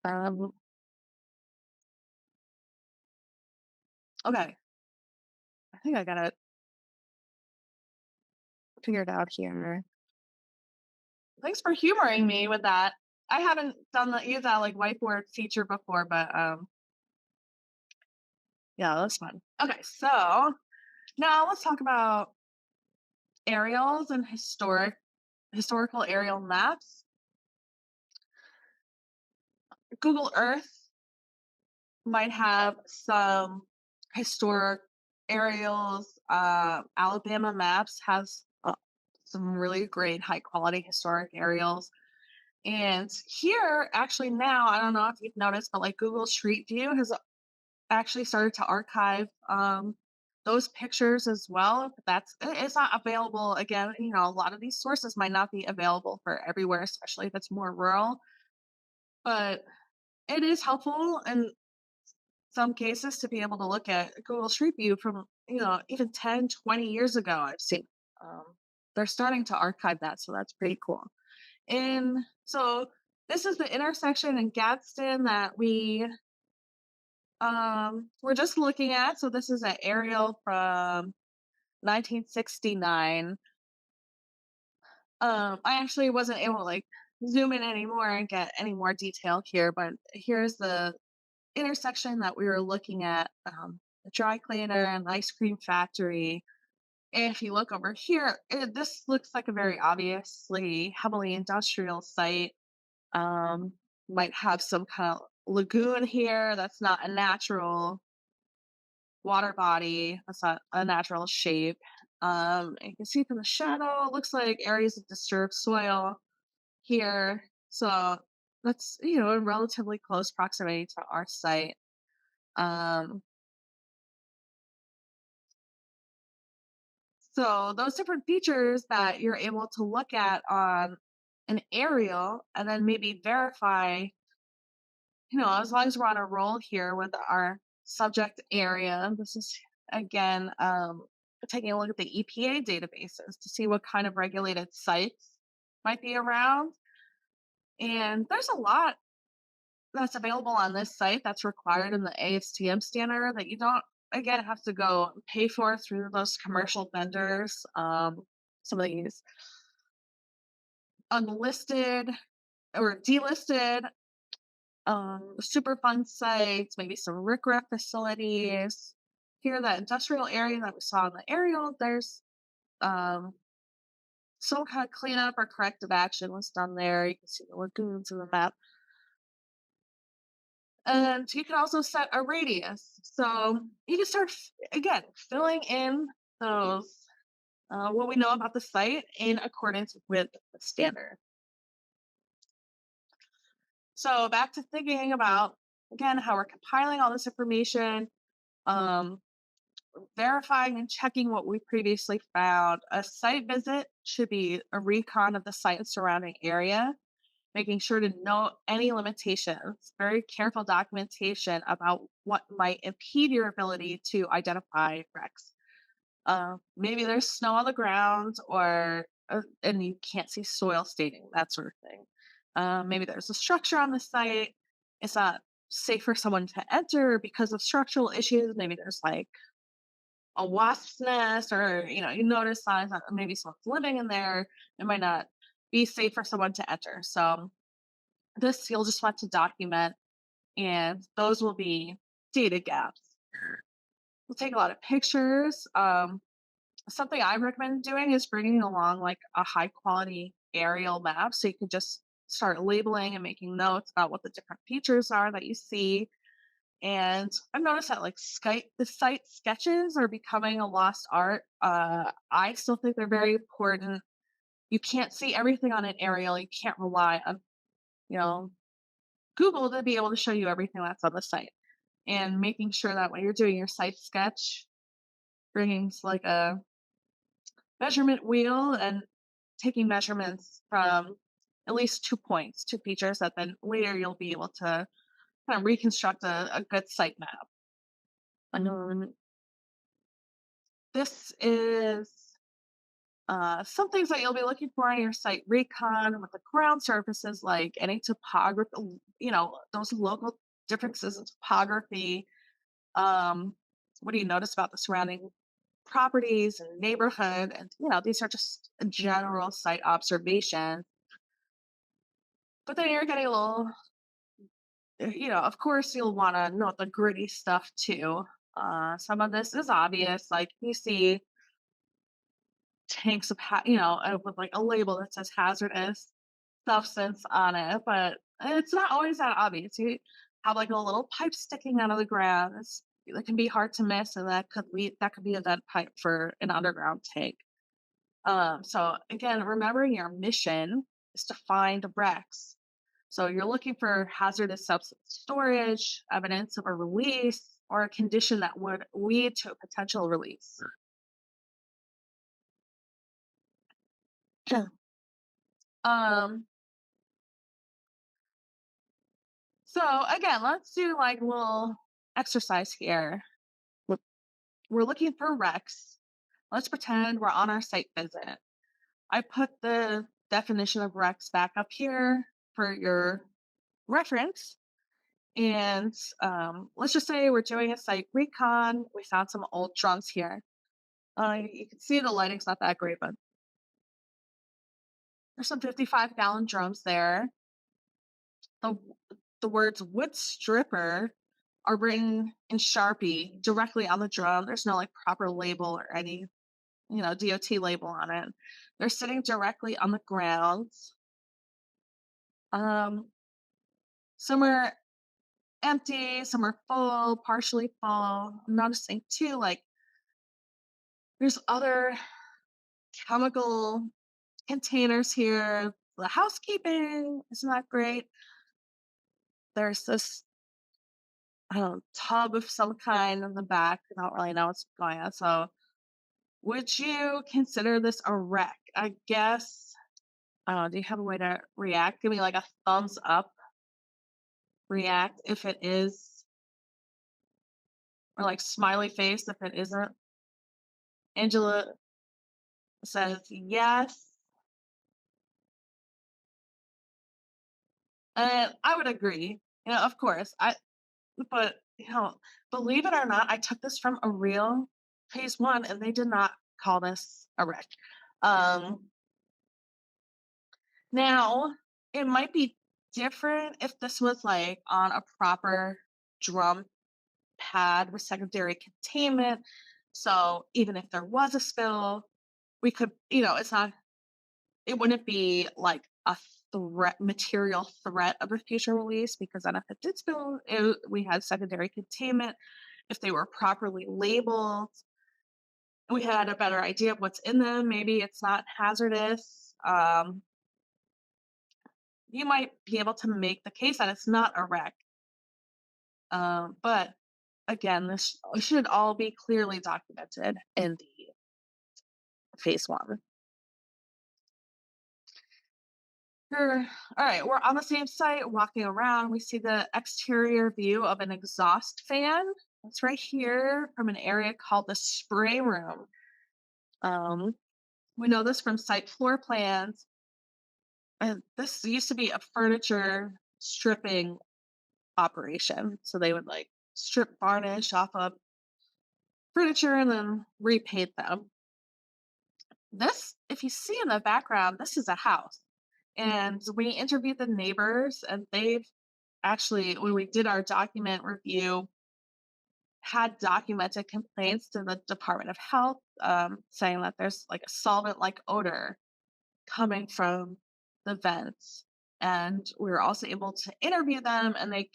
Um, okay. I think I got it figured out here. Thanks for humoring me with that. I haven't done the use that like whiteboard feature before, but yeah, that's fun. Okay, so now let's talk about aerials and historical aerial maps. Google Earth might have some historic aerials. Alabama Maps has some really great high quality historic aerials. And here, actually, now, I don't know if you've noticed, but like Google Street View has actually started to archive those pictures as well. But it's not available again. A lot of these sources might not be available for everywhere, especially if it's more rural. But it is helpful in some cases to be able to look at Google Street View from even 10, 20 years ago. I've seen um, they're starting to archive that, so that's pretty cool. And so this is the intersection in Gadsden that we're just looking at. So this is an aerial from 1969. I actually wasn't able to like zoom in anymore and get any more detail here, but here's the intersection that we were looking at. The dry cleaner and ice cream factory. And if you look over here, this looks like a very obviously heavily industrial site. Um, might have some kind of lagoon here that's not a natural water body. That's not a natural shape. You can see from the shadow, it looks like areas of disturbed soil here. So that's, in relatively close proximity to our site. Um, so those different features that you're able to look at on an aerial and then maybe verify, as long as we're on a roll here with our subject area, this is again taking a look at the EPA databases to see what kind of regulated sites might be around. And there's a lot that's available on this site that's required in the ASTM standard that you don't, again, have to go pay for through those commercial vendors. Some of these unlisted or delisted Superfund sites, maybe some riprap facilities. Here, that industrial area that we saw in the aerial, there's um, some kind of cleanup or corrective action was done there. You can see the lagoons in the map. And you can also set a radius. So you can start, again, filling in those, what we know about the site in accordance with the standard. So back to thinking about, again, how we're compiling all this information. Um, Verifying and checking what we previously found. A site visit should be a recon of the site and surrounding area, making sure to note any limitations, very careful documentation about what might impede your ability to identify wrecks. Maybe there's snow on the ground, or and you can't see soil staining, that sort of thing. Maybe there's a structure on the site. It's not safe for someone to enter because of structural issues. Maybe there's like a wasp's nest, or you notice signs that maybe someone's living in there. It might not be safe for someone to enter. So this you'll just want to document, and those will be data gaps. We'll take a lot of pictures. Something I recommend doing is bringing along like a high quality aerial map so you can just start labeling and making notes about what the different features are that you see. And I've noticed that like the site sketches are becoming a lost art. I still think they're very important. You can't see everything on an aerial. You can't rely on, you know, Google to be able to show you everything that's on the site. And making sure that when you're doing your site sketch, bringing like a measurement wheel and taking measurements from at least 2 points, 2 features that then later you'll be able to kind of reconstruct a good site map. Um, this is some things that you'll be looking for in your site recon with the ground surfaces, like any topography, those local differences in topography. Um, what do you notice about the surrounding properties and neighborhood? And, these are just a general site observation. But then you're getting a little, of course, you'll want to note the gritty stuff too. Some of this is obvious, like you see tanks of, with like a label that says hazardous substance on it, but it's not always that obvious. You have like a little pipe sticking out of the ground. It can be hard to miss, and that could be a dead pipe for an underground tank. So again, remembering your mission is to find wrecks. So you're looking for hazardous substance storage, evidence of a release, or a condition that would lead to a potential release. um, so again, let's do like a little exercise here. We're we're looking for wrecks. Let's pretend we're on our site visit. I put the definition of wrecks back up here for your reference. And let's just say we're doing a site recon. We found some old drums here. You can see the lighting's not that great, but there's some 55-gallon drums there. The, the words wood stripper are written in Sharpie directly on the drum. There's no like proper label or any, DOT label on it. They're sitting directly on the ground. Um, some are empty, some are full, partially full. I'm noticing too, like there's other chemical containers here. The housekeeping is not great. There's this, I don't know, tub of some kind in the back. I don't really know what's going on. So, would you consider this a wreck? I guess. Do you have a way to react? Give me like a thumbs up react if it is, or like smiley face if it isn't. Angela says yes. And I would agree. Of course. But believe it or not, I took this from a real Phase I, and they did not call this a wreck. Um, Now, it might be different if this was like on a proper drum pad with secondary containment. So even if there was a spill, we could, it wouldn't be like a material threat of a future release, because then if it did spill, we had secondary containment. If they were properly labeled, we had a better idea of what's in them. Maybe it's not hazardous. You might be able to make the case that it's not a wreck. But again, this should all be clearly documented in the Phase I. Sure. All right, we're on the same site, walking around. We see the exterior view of an exhaust fan. It's right here from an area called the spray room. Um, We know this from site floor plans. And this used to be a furniture stripping operation. So they would like strip varnish off of furniture and then repaint them. This, if you see in the background, this is a house. And we interviewed the neighbors, and they've actually, when we did our document review, had documented complaints to the Department of Health, saying that there's like a solvent like odor coming from the vents. And we were also able to interview them, and they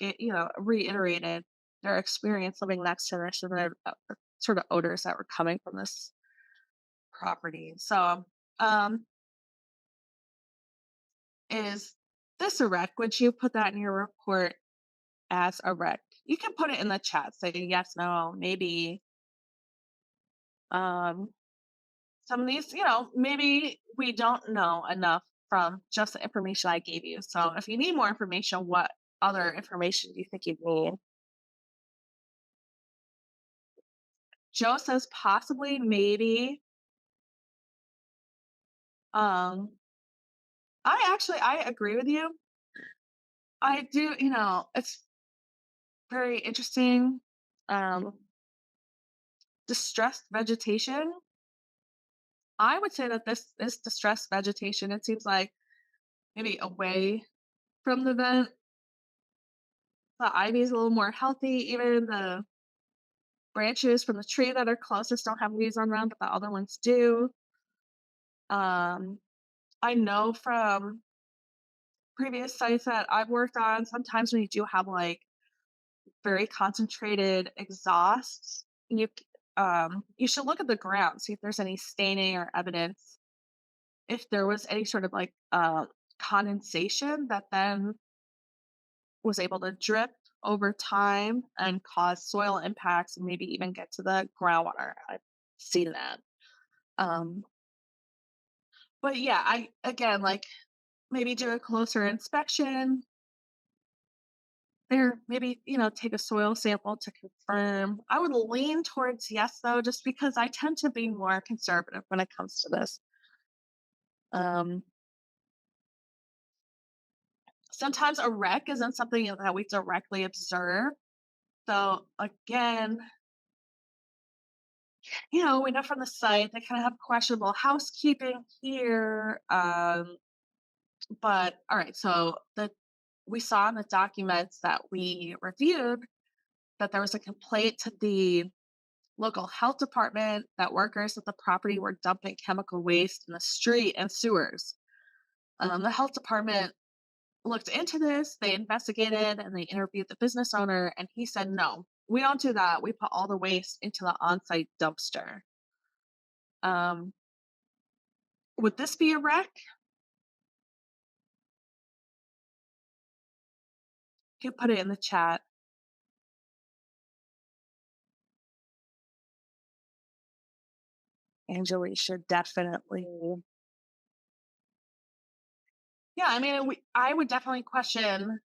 reiterated their experience living next to this and the sort of odors that were coming from this property. So, um, is this a wreck? Would you put that in your report as a wreck? You can put it in the chat, say yes, no, maybe. Um, some of these, maybe we don't know enough from just the information I gave you. So if you need more information, what other information do you think you need? Joe says possibly, maybe. Um, I agree with you. I do, it's very interesting. Um, Distressed vegetation. I would say that this is distressed vegetation. It seems like maybe away from the vent. The ivy is a little more healthy. Even the branches from the tree that are closest don't have leaves on them, but the other ones do. Um, I know from previous sites that I've worked on, sometimes when you do have like very concentrated exhausts, you should look at the ground, see if there's any staining or evidence. If there was any sort of like condensation that then was able to drip over time and cause soil impacts and maybe even get to the groundwater. I've seen that. Um, but yeah, I again like maybe do a closer inspection there, maybe take a soil sample to confirm. I would lean towards yes though, just because I tend to be more conservative when it comes to this. Um, Sometimes a wreck isn't something that we directly observe. So again, we know from the site they kind of have questionable housekeeping here. But all right, so the we saw in the documents that we reviewed that there was a complaint to the local health department that workers at the property were dumping chemical waste in the street and sewers. The health department looked into this, they investigated, and they interviewed the business owner, and he said, no, we don't do that. We put all the waste into the on site dumpster. Um, would this be a wreck? You can put it in the chat. Angeli should definitely. Yeah, I mean, I would definitely question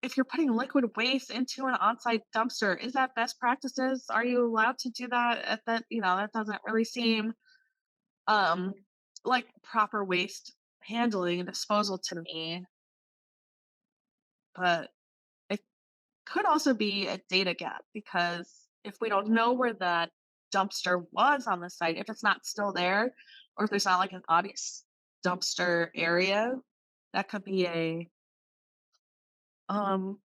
if you're putting liquid waste into an on-site dumpster, is that best practices? Are you allowed to do that at that, that doesn't really seem um like proper waste handling and disposal to me. But it could also be a data gap because if we don't know where that dumpster was on the site, if it's not still there, or if there's not like an obvious dumpster area, that could be a um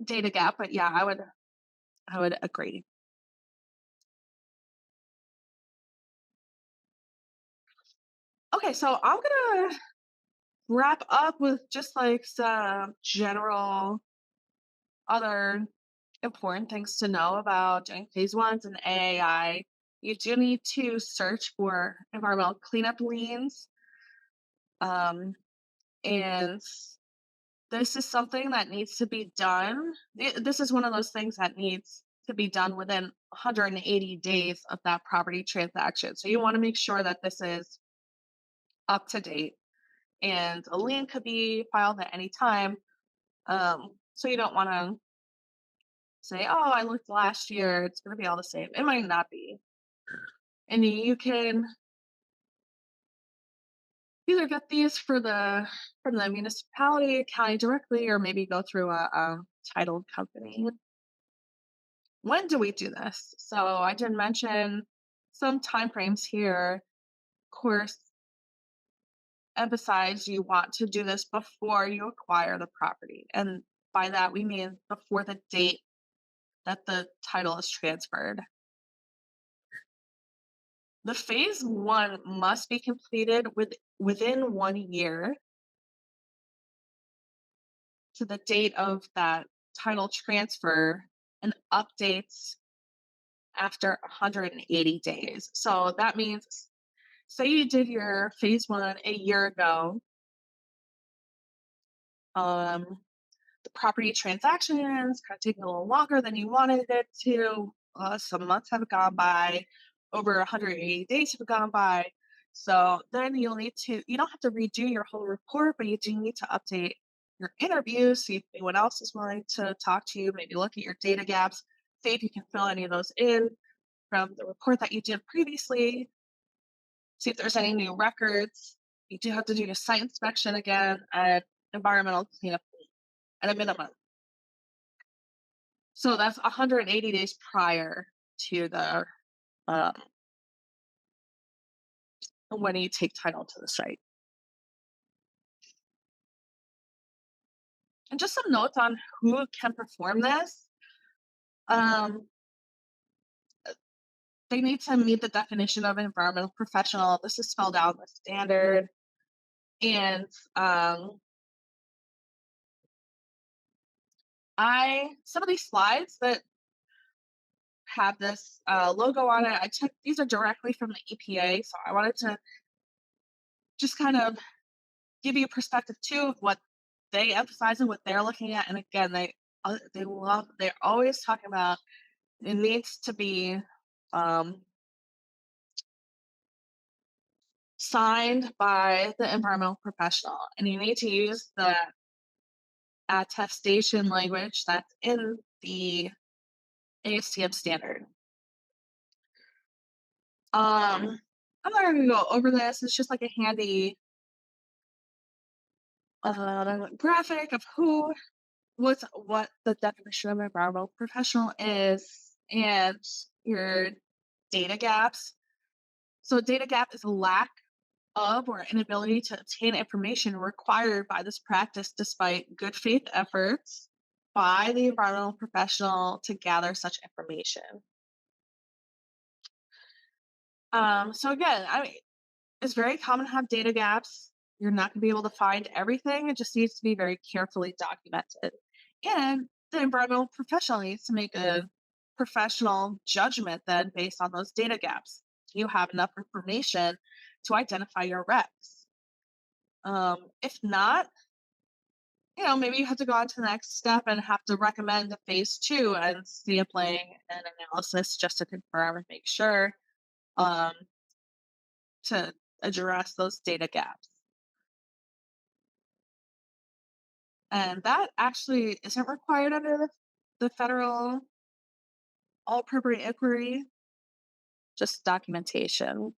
data gap. But yeah, I would agree. Okay, so I'm gonna wrap up with just like some general other important things to know about doing phase ones and AAI. You do need to search for environmental cleanup liens. Um, and this is something that needs to be done. This is one of those things that needs to be done within 180 days of that property transaction. So you want to make sure that this is up to date. And a lien could be filed at any time. So you don't want to say, "Oh, I looked last year, it's gonna be all the same." It might not be. And you can either get these from the municipality, county directly, or maybe go through a titled company. When do we do this? So I did mention some timeframes here. Of course, emphasize you want to do this before you acquire the property. And by that, we mean before the date that the title is transferred. The phase one must be completed within 1 year to the date of that title transfer and updates after 180 days. So that means, say you did your phase one a year ago, um, the property transaction is kind of taking a little longer than you wanted it to. Some months have gone by, over 180 days have gone by. So then you don't have to redo your whole report, but you do need to update your interviews, see if anyone else is willing to talk to you, maybe look at your data gaps, see if you can fill any of those in from the report that you did previously, see if there's any new records. You do have to do a site inspection again and environmental cleanup at a minimum. So that's 180 days prior to the um, when you take title to the site. And just some notes on who can perform this. Um, they need to meet the definition of environmental professional. This is spelled out in the standard. And some of these slides that have this logo on it, I took these are directly from the EPA. So I wanted to just kind of give you a perspective too of what they emphasize and what they're looking at. And again, they're always talking about it needs to be um, signed by the environmental professional, and you need to use the attestation language that's in the ASTM standard. I'm not going to go over this. It's just like a handy graphic of what the definition of environmental professional is and your data gaps. So, data gap is a lack of or inability to obtain information required by this practice despite good faith efforts by the environmental professional to gather such information. So, again, I mean, it's very common to have data gaps. You're not going to be able to find everything. It just needs to be very carefully documented. And the environmental professional needs to make a professional judgment then based on those data gaps. Do you have enough information to identify your recs? If not, maybe you have to go on to the next step and have to recommend a phase two and sampling and analysis just to confirm and make sure um, to address those data gaps. And that actually isn't required under the federal all appropriate inquiry, just documentation.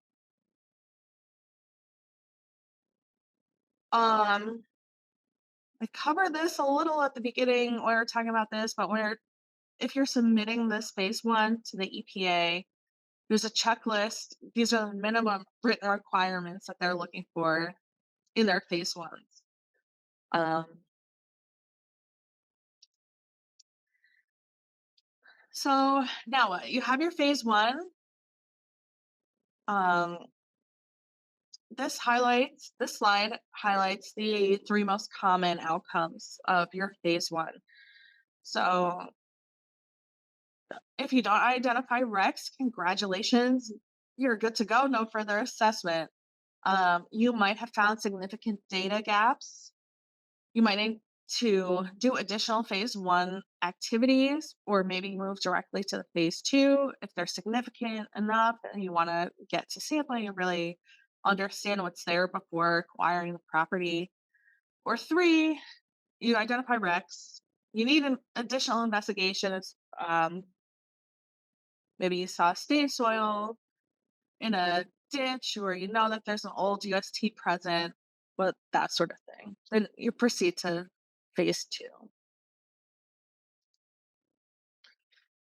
Um, I covered this a little at the beginning when we were talking about this, but if you're submitting this phase one to the EPA, there's a checklist. These are the minimum written requirements that they're looking for in their phase ones. Um, so now what? You have your phase one. Um, this slide highlights the three most common outcomes of your phase one. So if you don't identify recs, congratulations, you're good to go. No further assessment. You might have found significant data gaps. You might need to do additional phase one activities or maybe move directly to the phase two if they're significant enough and you want to get to sampling and really understand what's there before acquiring the property. Or three, you identify recs. You need an additional investigation. Maybe you saw stain soil in a ditch or you know that there's an old UST present. but that sort of thing. Then you proceed to phase two.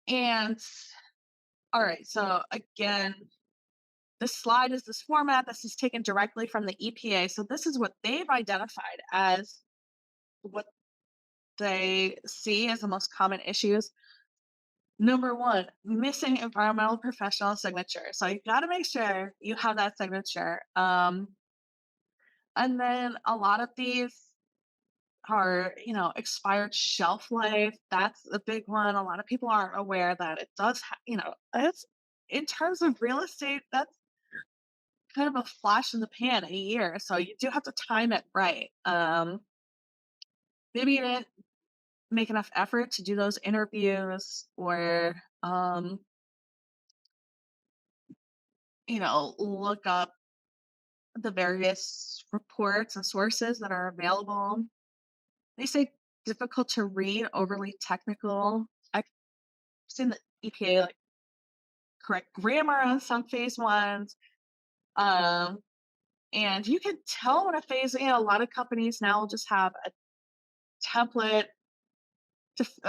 And all right, so again, this slide is this format. This is taken directly from the EPA. So this is what they've identified as what they see as the most common issues. Number one, missing environmental professional signature. So you got to make sure you have that signature. And then a lot of these are, expired shelf life. That's a big one. A lot of people aren't aware that it does, it's in terms of real estate, that's kind of a flash in the pan a year. So you do have to time it right. Maybe you didn't make enough effort to do those interviews or, look up the various reports and sources that are available. They say difficult to read, overly technical. I've seen the EPA like correct grammar on some phase ones. Um, and you can tell when a phase, a lot of companies now will just have a template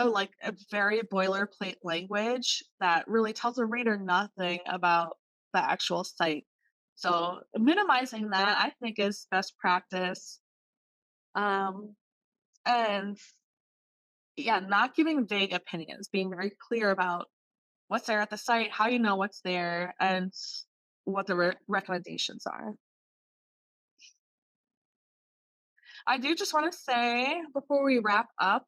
like a very boilerplate language that really tells the reader nothing about the actual site. So minimizing that, I think, is best practice. Um, and yeah, not giving vague opinions, being very clear about what's there at the site, how you know what's there, and what the recommendations are. I do just want to say before we wrap up,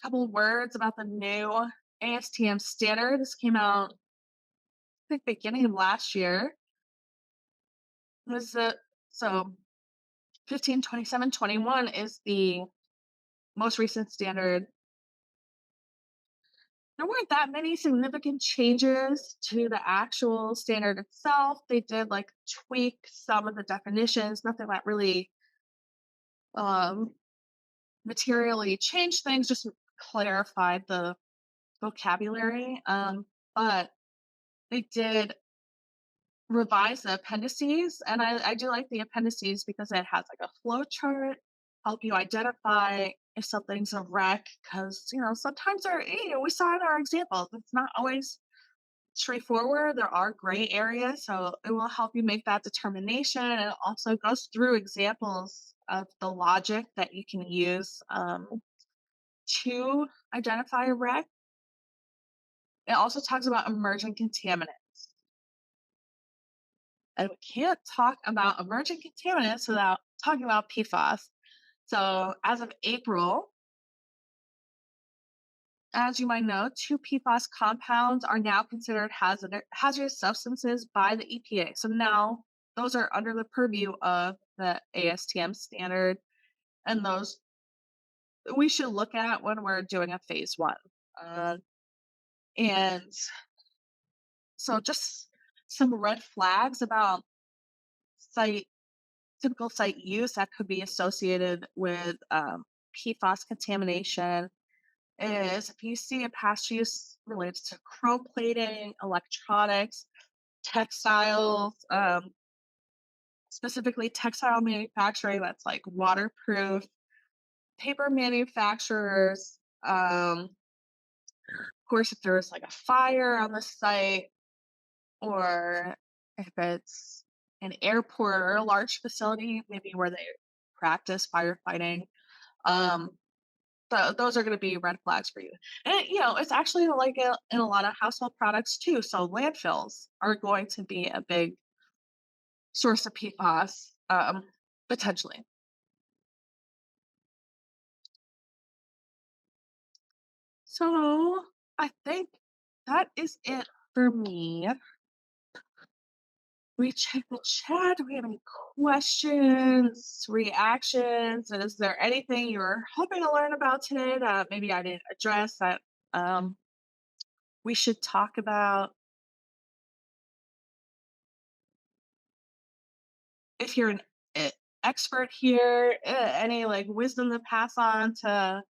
a couple words about the new ASTM standard. This came out, I think, beginning of last year. Was the so 15, 27, 21 is the most recent standard. There weren't that many significant changes to the actual standard itself. They did like tweak some of the definitions, nothing that really um, materially changed things, just clarified the vocabulary. But they did revise the appendices, and I do like the appendices because it has like a flow chart, help you identify if something's a wreck. Because sometimes we saw in our examples, it's not always straightforward. There are gray areas, so it will help you make that determination. And it also goes through examples of the logic that you can use to identify a wreck. It also talks about emerging contaminants. And we can't talk about emerging contaminants without talking about PFAS. So, as of April, as you might know, two PFAS compounds are now considered hazardous substances by the EPA. So now those are under the purview of the ASTM standard, and those we should look at when we're doing a phase one. Uh, and so, just some red flags about site typical site use that could be associated with PFAS contamination is if you see a past use related to chrome plating, electronics, textiles, specifically textile manufacturing that's like waterproof, paper manufacturers, of course, if there's like a fire on the site, or if it's an airport or a large facility, maybe where they practice firefighting. Um, those are going to be red flags for you. And it's actually like in a lot of household products too. So landfills are going to be a big source of PFAS, potentially. So I think that is it for me. We check the chat. Do we have any questions, reactions? And is there anything you're hoping to learn about today that maybe I didn't address that um, we should talk about? If you're an expert here, any like wisdom to pass on to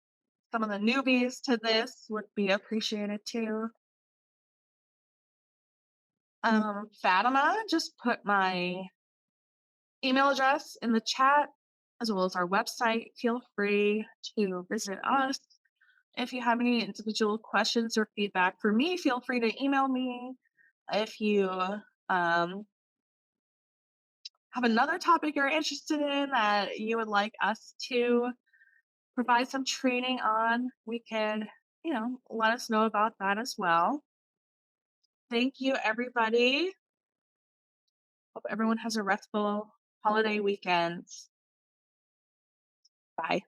some of the newbies to this would be appreciated too. Fatima just put my email address in the chat, as well as our website. Feel free to visit us. If you have any individual questions or feedback for me, feel free to email me. If you have another topic you're interested in that you would like us to provide some training on, we can, let us know about that as well. Thank you, everybody. Hope everyone has a restful holiday weekend. Bye.